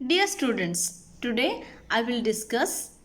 Dear students, today I will discuss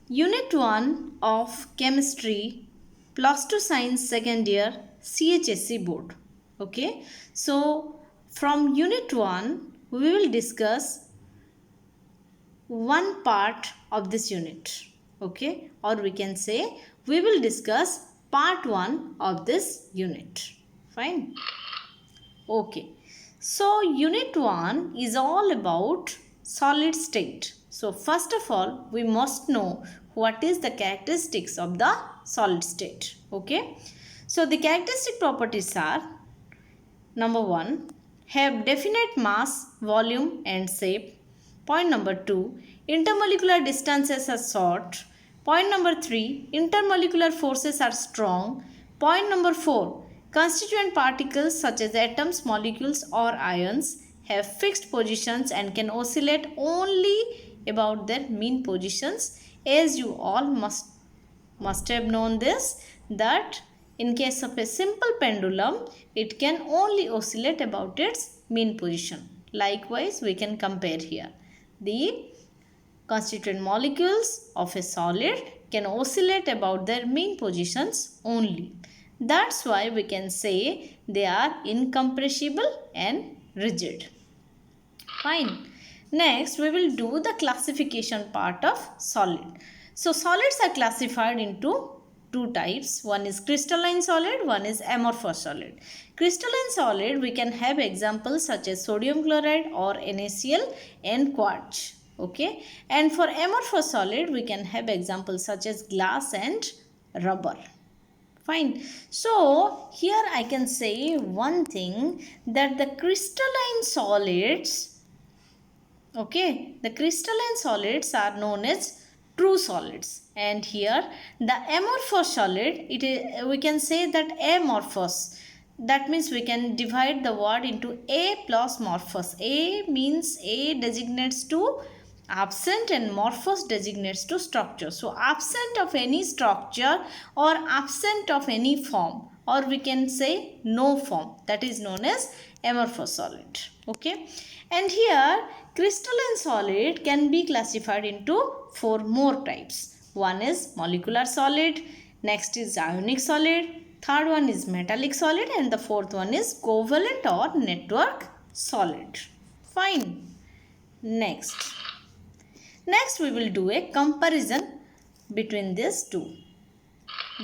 Unit 1 of Chemistry Plus 2 Science Second Year CHSC Board. Okay, so from Unit 1 we will discuss one part of this unit. Okay, or we can say we will discuss part 1 of this unit. Fine. Okay, so unit 1 is all about solid state. So first of all, we must know what is the characteristics of the solid state. Okay, so the characteristic properties are: number 1, have definite mass, volume and shape. Point number 2, intermolecular distances are short. Point number 3, intermolecular forces are strong. Point number 4, constituent particles such as atoms, molecules or ions have fixed positions and can oscillate only about their mean positions. As you all must have known this, that in case of a simple pendulum, it can only oscillate about its mean position. Likewise, we can compare here. The constituent molecules of a solid can oscillate about their mean positions only. That's why we can say they are incompressible and rigid. Fine. Next, we will do the classification part of solid. So, solids are classified into two types. One is crystalline solid, one is amorphous solid. Crystalline solid, we can have examples such as sodium chloride or NaCl and quartz. Okay. And for amorphous solid, we can have examples such as glass and rubber. Fine. So, here I can say one thing, that the crystalline solids, okay, the crystalline solids are known as true solids, and here the amorphous solid, we can say that amorphous, that means we can divide the word into a plus morphous. A means A designates to absent and morphous designates to structure. So absent of any structure or absent of any form, or we can say no form, that is known as amorphous solid. Okay, and here crystalline solid can be classified into four more types. One is molecular solid, next is ionic solid, third one is metallic solid, and the fourth one is covalent or network solid. Fine. Next we will do a comparison between these two.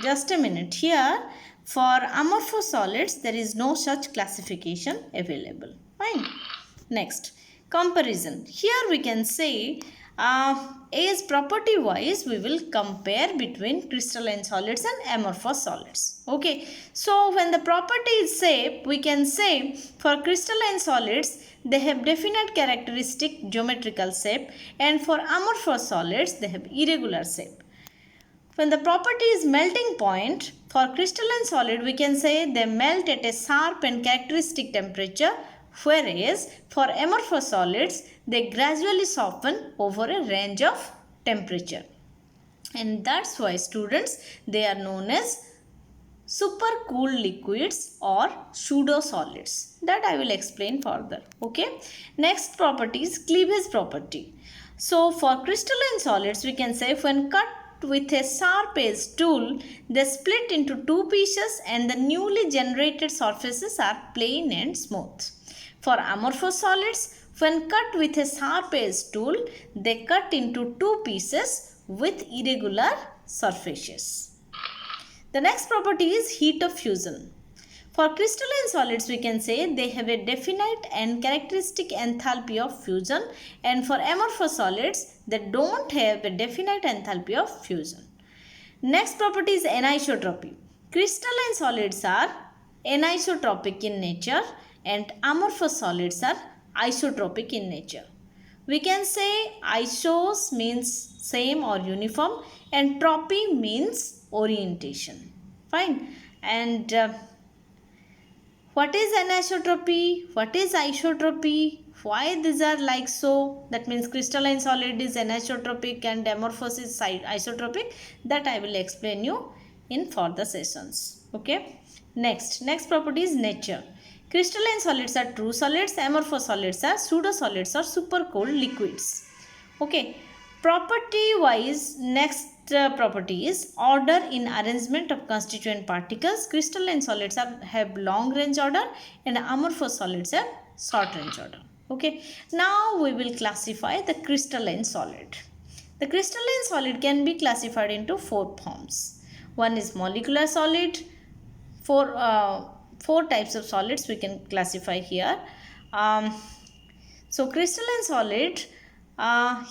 Just a minute. Here for amorphous solids there is no such classification available. Fine. Next, comparison. Here we can say as property wise we will compare between crystalline solids and amorphous solids. Okay, so when the property is shape, we can say for crystalline solids they have definite characteristic geometrical shape, and for amorphous solids they have irregular shape. When the property is melting point, for crystalline solid we can say they melt at a sharp and characteristic temperature, whereas for amorphous solids they gradually soften over a range of temperature. And that's why students, they are known as super cooled liquids or pseudo solids. That I will explain further. Okay. Next property is cleavage property. So for crystalline solids we can say when cut with a sharp edge tool, they split into two pieces and the newly generated surfaces are plain and smooth. For amorphous solids, when cut with a sharp edge tool, they cut into two pieces with irregular surfaces. The next property is heat of fusion. For crystalline solids, we can say they have a definite and characteristic enthalpy of fusion, and for amorphous solids, they don't have a definite enthalpy of fusion. Next property is anisotropy. Crystalline solids are anisotropic in nature and amorphous solids are isotropic in nature. We can say isos means same or uniform and tropy means orientation. Fine. And what is anisotropy? What is isotropy? Why these are like so? That means crystalline solid is anisotropic and amorphous is isotropic. That I will explain you in further sessions. Okay. Next property is nature. Crystalline solids are true solids, amorphous solids are pseudo solids or super cold liquids. Okay, property wise, next property is order in arrangement of constituent particles. Crystalline solids have long range order and amorphous solids have short range order. Okay, now we will classify the crystalline solid. The crystalline solid can be classified into four forms. One is molecular solid. Four types of solids we can classify here. So crystalline solid, one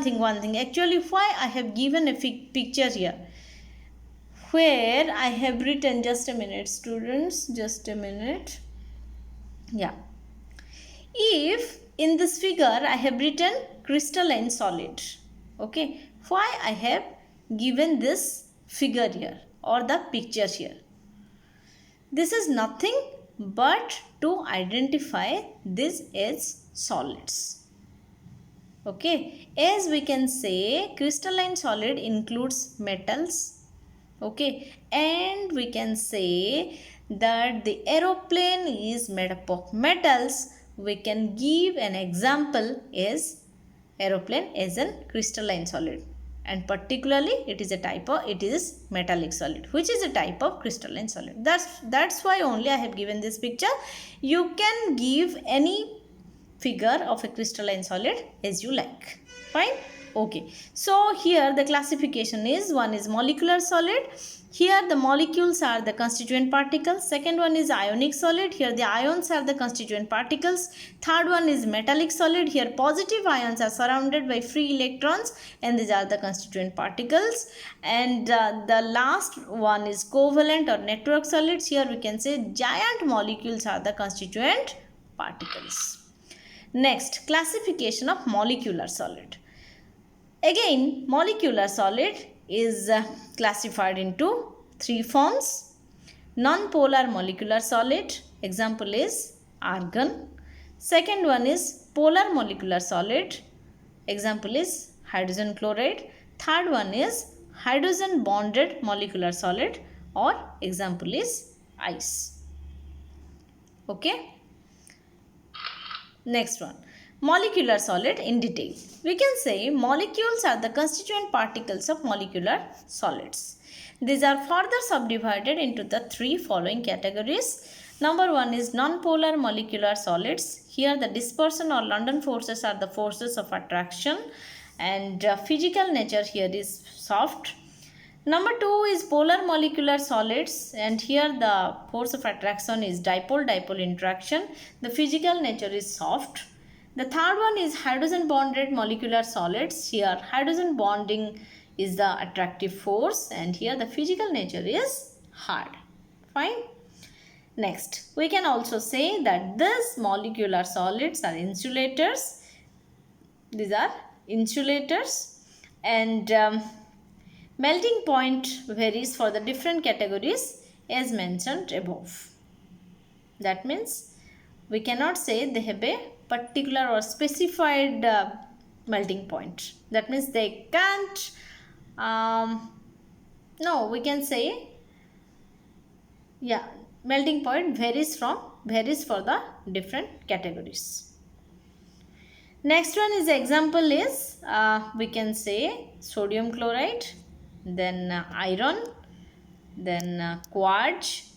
thing actually, why I have given a picture here where I have written, just a minute students, just a minute. Yeah, if in this figure I have written crystalline solid, okay, why I have given this figure here or the picture here? This is nothing but to identify this as solids. Okay, as we can say, crystalline solid includes metals. Okay, and we can say that the aeroplane is made up of metals. We can give an example as aeroplane as a crystalline solid, and particularly it is metallic solid, which is a type of crystalline solid. That's why only I have given this picture. You can give any figure of a crystalline solid as you like. Fine. Okay, so here the classification is, one is molecular solid. Here the molecules are the constituent particles. Second one is ionic solid. Here the ions are the constituent particles. Third one is metallic solid. Here positive ions are surrounded by free electrons and these are the constituent particles. And the last one is covalent or network solids. Here we can say giant molecules are the constituent particles. Next, classification of molecular solid. Again, molecular solid is classified into three forms. Non-polar molecular solid, example is argon. Second one is polar molecular solid, example is hydrogen chloride. Third one is hydrogen bonded molecular solid, or example is ice. Okay. Next one, molecular solid in detail. We can say molecules are the constituent particles of molecular solids. These are further subdivided into the three following categories. Number one is non-polar molecular solids. Here the dispersion or London forces are the forces of attraction, and physical nature here is soft. Number two is polar molecular solids, and here the force of attraction is dipole-dipole interaction. The physical nature is soft. The third one is hydrogen bonded molecular solids. Here hydrogen bonding is the attractive force, and here the physical nature is hard. Fine. Next, we can also say that these molecular solids are insulators. These are insulators, and melting point varies for the different categories as mentioned above. That means we cannot say they have a particular or specified melting point. That means they can't, no, we can say, yeah, melting point varies for the different categories. Next one is example is, we can say sodium chloride, then iron, then quartz,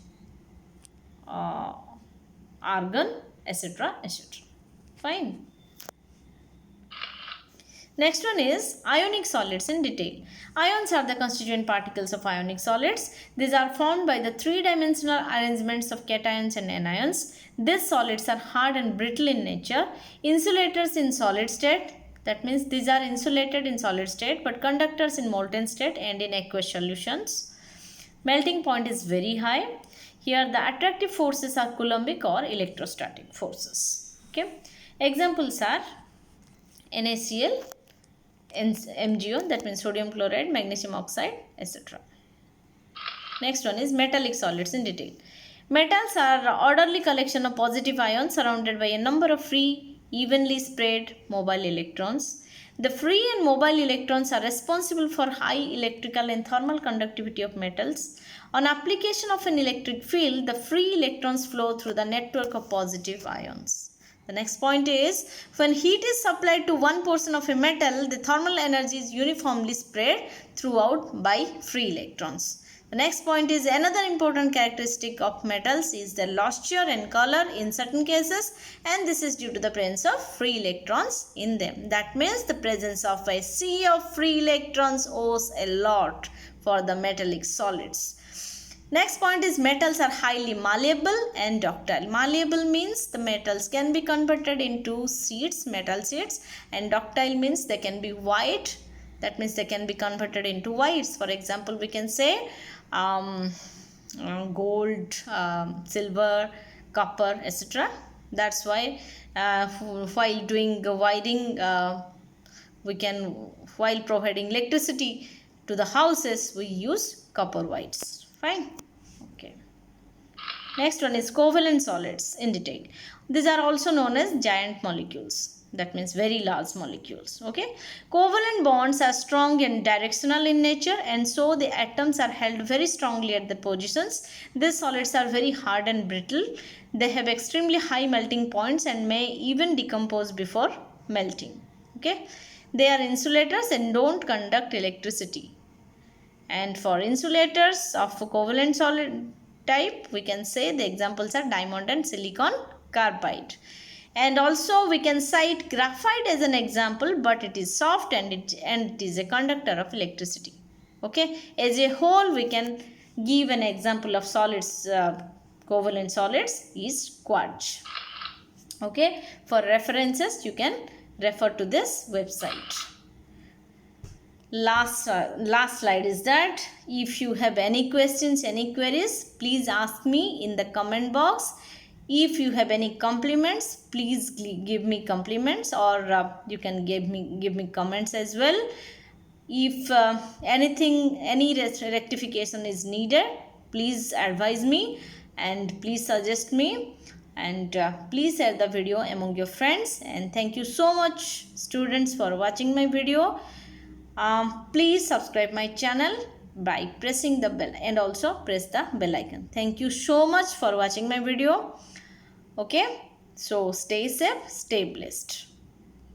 argon, etc. etc. Fine. Next one is ionic solids in detail. Ions are the constituent particles of ionic solids. These are formed by the three-dimensional arrangements of cations and anions. These solids are hard and brittle in nature. Insulators in solid state. That means these are insulated in solid state but conductors in molten state and in aqueous solutions. Melting point is very high. Here the attractive forces are Coulombic or electrostatic forces. Okay. Examples are NaCl, MgO, that means sodium chloride, magnesium oxide, etc. Next one is metallic solids in detail. Metals are orderly collection of positive ions surrounded by a number of free, evenly spread mobile electrons. The free and mobile electrons are responsible for high electrical and thermal conductivity of metals. On application of an electric field, the free electrons flow through the network of positive ions. The next point is, when heat is supplied to one portion of a metal, the thermal energy is uniformly spread throughout by free electrons. The next point is, another important characteristic of metals is their luster and color in certain cases, and this is due to the presence of free electrons in them. That means the presence of a sea of free electrons owes a lot for the metallic solids. Next point is, metals are highly malleable and ductile. Malleable means the metals can be converted into sheets, metal sheets, and ductile means they can be white. That means they can be converted into whites. For example, we can say gold, silver, copper, etc. That's why while doing wiring, while providing electricity to the houses, we use copper whites. Fine. Okay. Next one is covalent solids in detail. These are also known as giant molecules. That means very large molecules. Okay. Covalent bonds are strong and directional in nature, and so the atoms are held very strongly at the positions. These solids are very hard and brittle. They have extremely high melting points and may even decompose before melting. Okay. They are insulators and don't conduct electricity. And for insulators of covalent solid type, we can say the examples are diamond and silicon carbide. And also we can cite graphite as an example, but it is soft and it is a conductor of electricity. Okay, as a whole we can give an example of solids, covalent solids is quartz. Okay, for references you can refer to this website. Last slide is that if you have any questions, any queries, please ask me in the comment box. If you have any compliments, please give me compliments, or you can give me comments as well. If any rectification is needed, please advise me and please suggest me, and please share the video among your friends. And thank you so much students for watching my video. Please subscribe my channel by pressing the bell, and also press the bell icon. Thank you so much for watching my video. Okay, so stay safe, stay blessed.